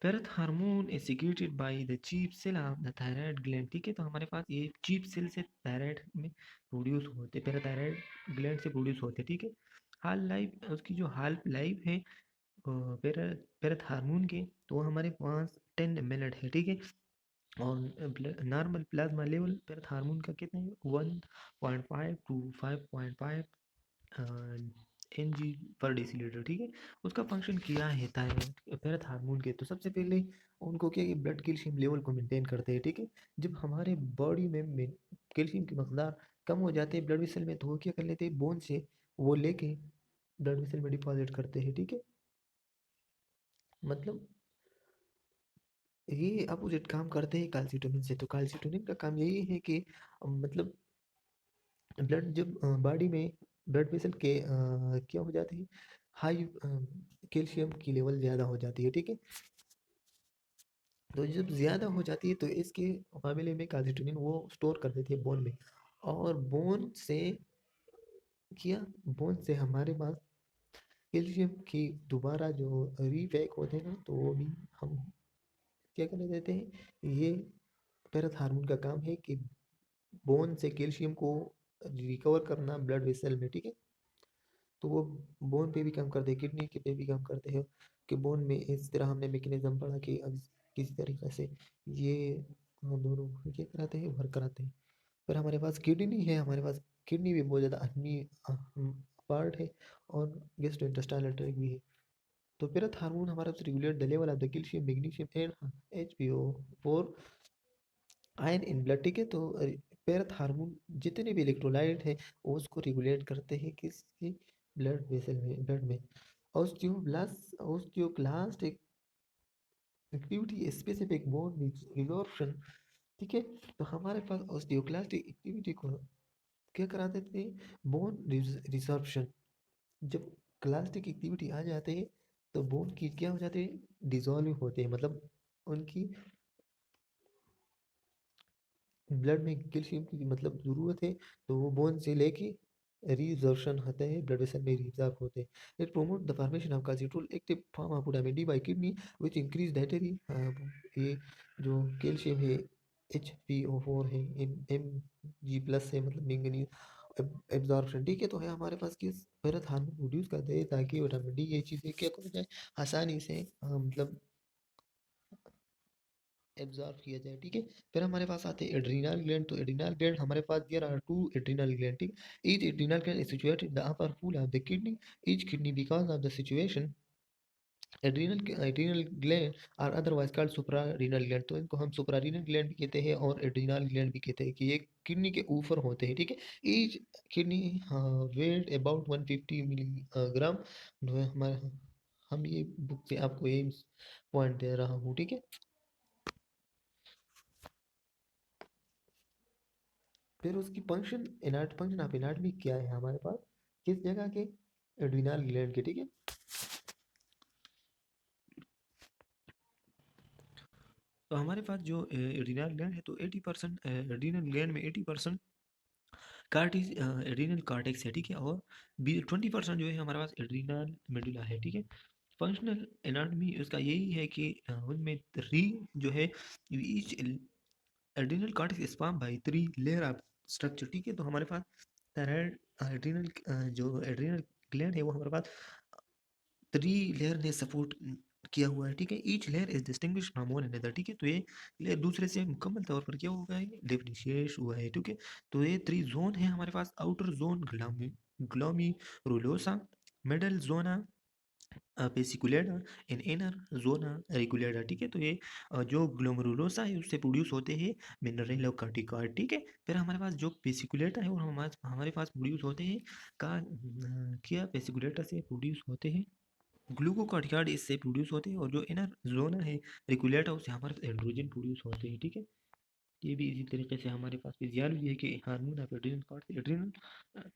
Parathormone is secreted by the chief cell of the thyroid gland, ठीक है। तो हमारे पास ये chief cell से thyroid में प्रोड्यूस होते, पैराथायराइड ग्लैंड से प्रोड्यूस होते, ठीक है। हाल लाइफ, उसकी जो हाल लाइफ है पैराथ हार्मोन के, तो वो हमारे पास 10 मिनट है, ठीक है। और नॉर्मल प्लाज्मा लेवल पैराथ हार्मोन का कितना है, 1.5 to 5.5 एन जी पर डेसीलीटर, ठीक है। उसका फंक्शन क्या है थायराइड पैराथ हार्मोन के, तो सबसे पहले उनको क्या है, ब्लड कैल्शियम लेवल को मेंटेन करते हैं, ठीक है। जब हमारे बॉडी में कैल्शियम की मकदार कम हो जाती है ब्लड वेसल में, तो वो क्या कर लेते हैं, बोन से वो लेके ब्लड वेसल में डिपॉजिट करते हैं, ठीक है। मतलब ये अपोजिट काम करते हैं कैल्सिटोनिन से। तो कैल्सिटोनिन का काम यही है कि मतलब ब्लड जब बॉडी में ब्लड वेसल के क्या हो जाते हैं, हाई कैल्शियम की लेवल ज़्यादा हो जाती है, ठीक है। तो जब ज़्यादा हो जाती है तो इसके मामले में कैल्सिटोनिन वो स्टोर कर देती है बोन में। और बोन से हमारे पास कैल्शियम की दोबारा जो रीपैक होते हैं ना, तो वो भी हम क्या कर देते हैं, ये पैराथ हार्मोन का काम है कि बोन से कैल्शियम को रिकवर करना ब्लड वेसल में, ठीक है। तो वो बोन पे भी काम करते हैं, किडनी के पे भी काम करते हैं कि बोन में इस तरह हमने मैकेनिज्म पढ़ा कि किसी तरीके से ये दोनों क्या कराते हैं, वर्क कराते हैं। पर हमारे पास किडनी है, हमारे पास किडनी भी बहुत ज़्यादा अन्य पार्ट है, और गैस्ट्रोइंटेस्टाइनल ट्रैक्ट भी है। तो पैराथ हार्मोन हमारा regulate the level of the calcium, magnesium and HbO4 ion in blood, ठीक है। तो पैराथ हार्मोन जितने भी इलेक्ट्रोलाइट है वो उसको रेगुलेट करते हैं किसकी, ब्लड वेसल में, ब्लड में। Osteoclast activity specific bone resorption, ठीक है। तो हमारे पास ऑस्टियोक्लास्टिक एक्टिविटी को क्या करा देते हैं, बोन रिजॉर्प्शन। जब क्लास्टिक एक्टिविटी आ जाते हैं तो बोन की क्या हो जाते हैं, डिजॉल्व होते हैं, मतलब उनकी ब्लड में कैल्शियम की मतलब ज़रूरत है, तो वो बोन से लेके रिजर्प्शन होता है, ब्लड वेसल में रिजर्व होते हैं। It promote the formation of calcitriol active form of vitamin D by kidney which increase dietary, ये जो कैल्शियम है HbO4 है, Mg+ है, मतलब मैंगनीज एब्जॉर्प्शन, ठीक है। तो है हमारे पास किस पैराथ हार्मोन प्रोड्यूस करते हैं ताकि विटामिन डी ये चीज़ें क्या हो जाए, आसानी से मतलब एब्जॉर्ब किया जाए, ठीक है। फिर हमारे पास आते हैं एड्रीनल ग्लैंड। तो एड्रीनल ग्लैंड हमारे पास there are two adrenal gland, ठीक। Each adrenal gland is situated in the upper pole of the kidney, each kidney because of the situation adrenal gland are otherwise called suprarenal gland. तो इनको हम suprarenal gland भी कहते हैं और adrenal gland भी कहते हैं कि ये किडनी के ऊपर होते हैं, ठीक है। Each kidney weight about 150 milligram. जो है हमारे, हम ये बुक से आपको ये पॉइंट दे रहा हूँ, ठीक है। फिर उसकी फंक्शन ऑफ एनाटॉमी क्या है हमारे पास, किस जगह के, एड्रिनल ग्लैंड के, ठीक है। तो हमारे पास जो एड्रिनल ग्लैंड है, तो 80% एड्रिनल ग्लैंड में 80% कार्टिस एड्रिनल कार्टेक्स है, ठीक है। और 20% जो है हमारे पास एड्रिनल मेडुला है, ठीक है। फंक्शनल एनाटॉमी उसका यही है कि उनमें थ्री जो है, each adrenal cortex is form by three layer of structure, ठीक है। तो हमारे पास थायराइड एड्रिनल जो एड्रिनल ग्लैंड है वो हमारे पास थ्री लेयर ने सपोर्ट किया हुआ है, ठीक है। Each layer is distinguish from one another, ठीक है। तो ये लेयर दूसरे से मुकम्मल तौर पर क्या होगा, ये डिफरेंशिएट हुआ है, ठीक है। तो ये थ्री जोन है हमारे पास, outer zone glomerulosa, middle zona fasciculata, in inner zona reticularis, ठीक है। तो ये जो ग्लोमेरुलोसा है उससे प्रोड्यूस होते हैं मिनरेलोकार्टिकॉइड, ठीक है। फिर हमारे पास जो पेसिकुलेटा है वो हमारे पास प्रोड्यूस होते हैं का क्या पेसिकुलेटा से प्रोड्यूस होते हैं ग्लूकोकार्टिकॉइड, इससे प्रोड्यूस होते हैं। और जो इनर जोना है रेगुलेटा उससे हमारे एंड्रोजन प्रोड्यूस होते हैं, ठीक है। ये भी इसी तरीके से हमारे पास फिजियोलॉजी है कि hormone of adrenal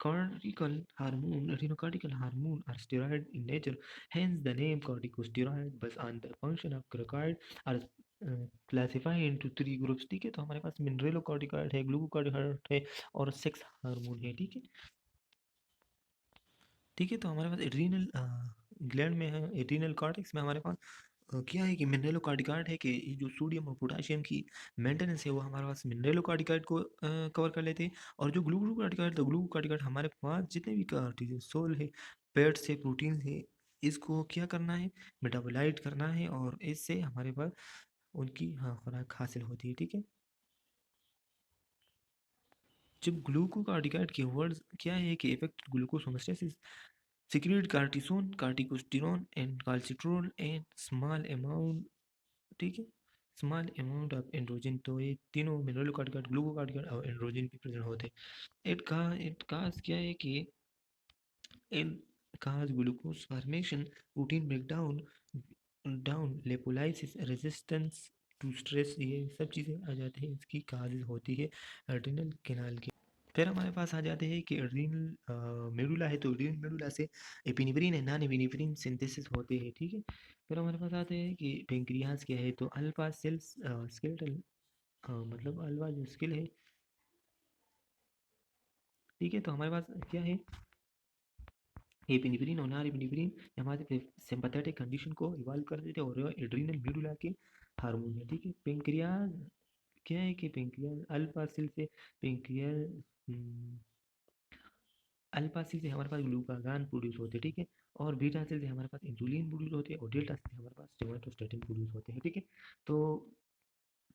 cortical hormone adrenocortical hormone are steroid in nature, hence the name corticosteroid, but on the function of corticoid are classify into three groups. ठीक है, तो हमारे पास मिनरलोकॉर्टिकॉइड है, ग्लूकोकॉर्टिकॉइड है और सेक्स हार्मोन है। ठीक है, ठीक है, तो हमारे पास एड्रीनल ग्लैंड में है, एड्रीनल कॉर्टेक्स में हमारे पास क्या है कि मिनरलोकार्टिकाइड है कि ये जो सोडियम और पोटाशियम की मेंटेनेंस है वो हमारे पास मिनरलोकार्टिकाइड को कवर कर लेते हैं। और जो ग्लूकोकार्टिकाइड, तो ग्लूकोकार्टिकाइड हमारे पास जितने भी कार्टिज सोल है, फैट्स है, प्रोटीन है, इसको क्या करना है, मेटाबोलाइट करना है और इससे हमारे पास उनकी खुराक हासिल होती है। ठीक है, जब ग्लूकोकार्टिकाइड के वर्ड्स क्या है कि effect glucose homeostasis, secrete cortisone, corticosterone and calcitrol and small amount. ठीक है, स्मॉल अमाउंट ऑफ एंड्रोजन, तो ये तीनों मिनरलोकार्टिकाइड, ग्लूकोकार्टिकाइड और एंड्रोजन भी प्रेजेंट होते हैं। इट काज क्या है कि इन cause glucose formation, protein breakdown down, lipolysis, resistance to stress, ये सब चीज़ें आ जाती हैं, इसकी काज होती है एड्रिनल कैनाल की। फिर हमारे पास आ जाते हैं कि एड्रीनल मेडुला है, तो एड्रीनल मेडुला से एपिनेफ्रिन है, नॉन एपिनेफ्रिन सिंथेसिस होते हैं। ठीक है, फिर हमारे पास आते हैं कि पेंक्रियाज क्या है, तो अल्फा सेल्स स्केलेटल, मतलब अल्फा जो स्किल है। ठीक है, तो हमारे पास क्या है, एपिनेफ्रिन और नॉन एपिनेफ्रिन हमारे सिंपैथेटिक कंडीशन को इवॉल्व कर देते हैं और एड्रीनल मेडुला के हार्मोन है। ठीक है, पेंक्रियाज क्या है कि पेंक्रियाज अल्फा सेल से पेंक्रियाज अल्फा सेल से हमारे पास ग्लूकागान प्रोड्यूस होते हैं। ठीक है, और बीटा सेल से हमारे पास इंसुलिन प्रोड्यूस होते हैं और डेल्टा से हमारे पास सोमेटोस्टेटिन प्रोड्यूस होते हैं। ठीक है, तो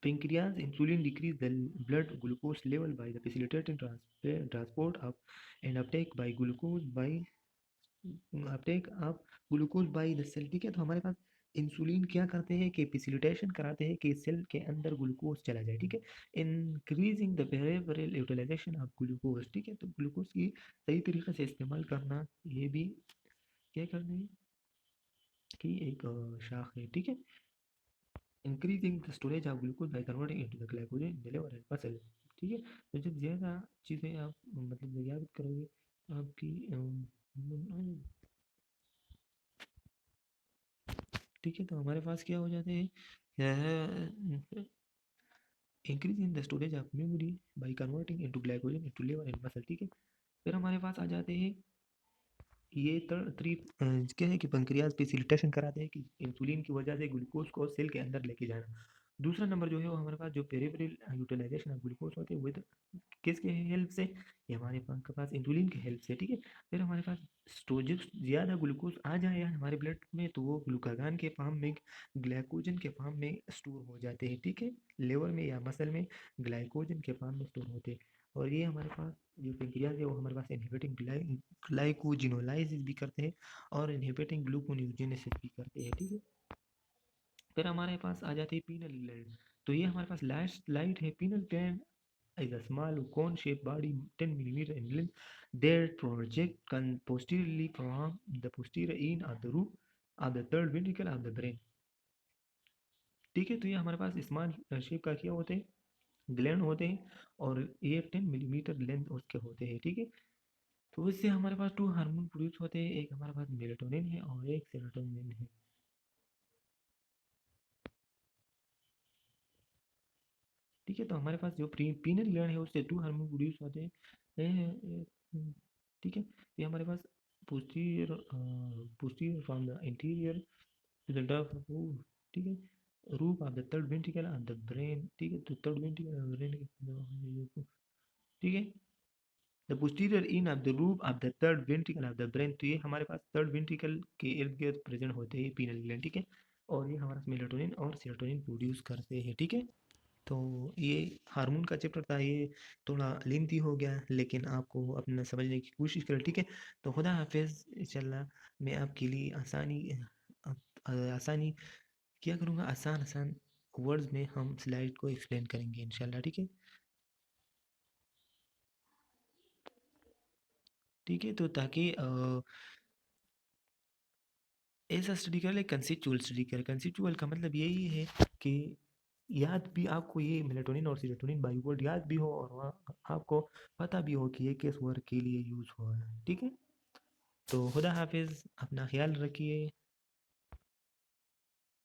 pancreas insulin decrease the blood glucose level by the facilitating transport of and uptake of glucose by the cell। ठीक है, तो हमारे पास इंसुलिन क्या करते हैं कि फैसिलिटेशन कराते हैं कि सेल के अंदर ग्लूकोज चला जाए। ठीक है, increasing the peripheral utilisation of glucose. ठीक है, तो ग्लूकोज की सही तरीके से इस्तेमाल करना, ये भी क्या करना है कि एक शाख है। ठीक है, increasing the storage of glucose by converting into the glycogen in the liver and muscle. ठीक है, तो जब ज़्यादा चीज़ें आप मतलब दरियाफ्त करोगे, आपकी ठीक है, तो हमारे पास क्या हो जाते हैं, increase in the storage of memory by converting into glycogen into liver and muscle. ठीक है, फिर हमारे पास आ जाते हैं ये थ्री, क्या है कि पंक्रियाज फैसिलिटेशन कराते हैं कि इंसुलिन की वजह से ग्लूकोज को सेल के अंदर लेके जाना। दूसरा नंबर जो है वो हमारे पास जो पेरिफेरल यूटिलाइजेशन ऑफ ग्लूकोज होते हैं विद किसके हेल्प से, ये हमारे पास इंसुलिन के हेल्प से। ठीक है, फिर हमारे पास स्टोरेज ज़्यादा ग्लूकोज आ जाए हमारे ब्लड में, तो वो ग्लूकागान के फॉर्म में, ग्लाइकोजन के फॉर्म में स्टोर हो जाते हैं। ठीक है, लिवर में या मसल में ग्लाइकोजन के फॉर्म में स्टोर होते हैं। और ये हमारे पास जो पेंक्रियाज है वो हमारे पास इनहिबिटिंग ग्लाइकोजिनोलाइसिस भी करते हैं और इनहिबिटिंग ग्लूकोनियोजेनेसिस भी करते हैं। ठीक है, फिर हमारे पास आ जाती है पीनल ग्लैंड, तो ये हमारे पास लास्ट लाइट है। Penal gland is a small cone-shaped body 10 millimeter in length that project posteriorly from the posterior end of the roof of the third ventricle of the brain। ठीक है, तो ये हमारे पास small shape का क्या होते हैं, ग्लैंड होते हैं और ये 10 मिलीमीटर लेंथ उसके होते हैं। ठीक है, तो इससे हमारे पास टू हार्मोन प्रोड्यूस होते हैं, एक हमारे पास मेलेटोनिन है और एक सेरोटोनिन है। ठीक है, तो हमारे पास जो पीनल ग्लैंड है उससे टू हार्मोन प्रोड्यूस होते हैं। ठीक है, ये हमारे पास posterior from the interior to the duff, ठीक है, roof of the third ventricle of the brain. ठीक है, तो third ventricle of the brain, ठीक है, the posterior end of the roof of the third ventricle of the brain, तो ये हमारे पास थर्ड वेंट्रिकल के इर्द गिर्द प्रेजेंट होते हैं पीनल ग्लैंड। ठीक है, और ये हमारा मेलेटोनिन और सेरोटोनिन प्रोड्यूस करते हैं। ठीक है, तो ये हार्मोन का चैप्टर था, ये थोड़ा लेंथी हो गया लेकिन आपको अपना समझने की कोशिश करें। ठीक है, तो खुदा हाफिज़, इंशाल्लाह मैं आपके लिए आसानी क्या करूँगा, आसान आसान वर्ड्स में हम स्लाइड को एक्सप्लेन करेंगे इंशाल्लाह। ठीक है, ठीक है, तो ताकि ऐसा स्टडी कर ले, कंसेप्चुअल स्टडी कर। कंसेप्चुअल का मतलब यही है कि याद भी आपको ये मेलेटोनिन और सेरोटोनिन बाइपोल याद भी हो और वहाँ आपको पता भी हो कि ये किस वर्क के लिए यूज़ हुआ है। ठीक है, तो खुदा हाफिज़, अपना ख्याल रखिए।